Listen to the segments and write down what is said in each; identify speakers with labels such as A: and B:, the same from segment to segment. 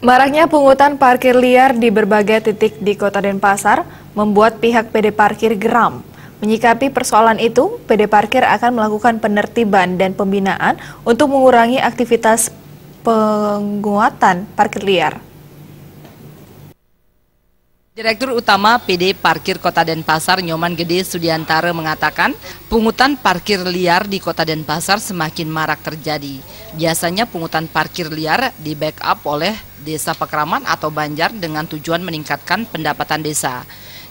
A: Maraknya pungutan parkir liar di berbagai titik di Kota Denpasar membuat pihak PD Parkir geram. Menyikapi persoalan itu, PD Parkir akan melakukan penertiban dan pembinaan untuk mengurangi aktivitas penguatan parkir liar.
B: Direktur Utama PD Parkir Kota Denpasar Nyoman Gede Sudiantara mengatakan pungutan parkir liar di Kota Denpasar semakin marak terjadi. Biasanya pungutan parkir liar di backup oleh Desa Pakraman atau Banjar dengan tujuan meningkatkan pendapatan desa.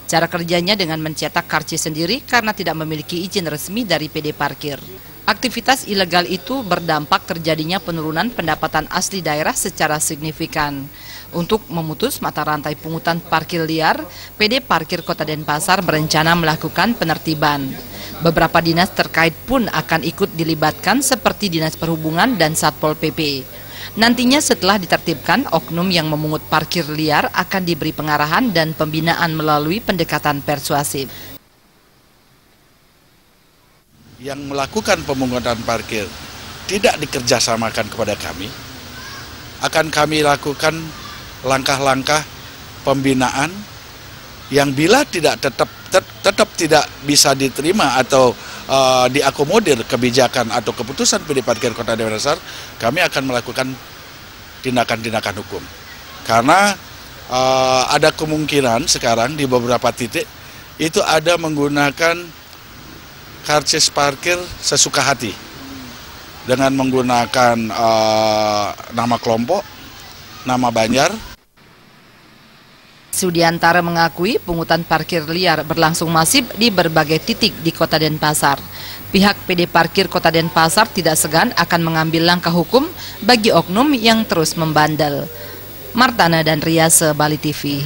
B: Cara kerjanya dengan mencetak karcis sendiri karena tidak memiliki izin resmi dari PD Parkir. Aktivitas ilegal itu berdampak terjadinya penurunan pendapatan asli daerah secara signifikan. Untuk memutus mata rantai pungutan parkir liar, PD Parkir Kota Denpasar berencana melakukan penertiban. Beberapa dinas terkait pun akan ikut dilibatkan seperti Dinas Perhubungan dan Satpol PP. Nantinya setelah ditertibkan, oknum yang memungut parkir liar akan diberi pengarahan dan pembinaan melalui pendekatan persuasif.
C: Yang melakukan pemungutan parkir tidak dikerjasamakan kepada kami, akan kami lakukan langkah-langkah pembinaan yang bila tidak tetap tidak bisa diterima atau diakomodir kebijakan atau keputusan PD Parkir Kota Denpasar, kami akan melakukan tindakan-tindakan hukum. Karena ada kemungkinan sekarang di beberapa titik itu ada menggunakan karcis parkir sesuka hati dengan menggunakan nama kelompok, nama Banjar.
B: Sudiantara mengakui pungutan parkir liar berlangsung masif di berbagai titik di Kota Denpasar. Pihak PD Parkir Kota Denpasar tidak segan akan mengambil langkah hukum bagi oknum yang terus membandel. Martana dan Riase, Bali TV.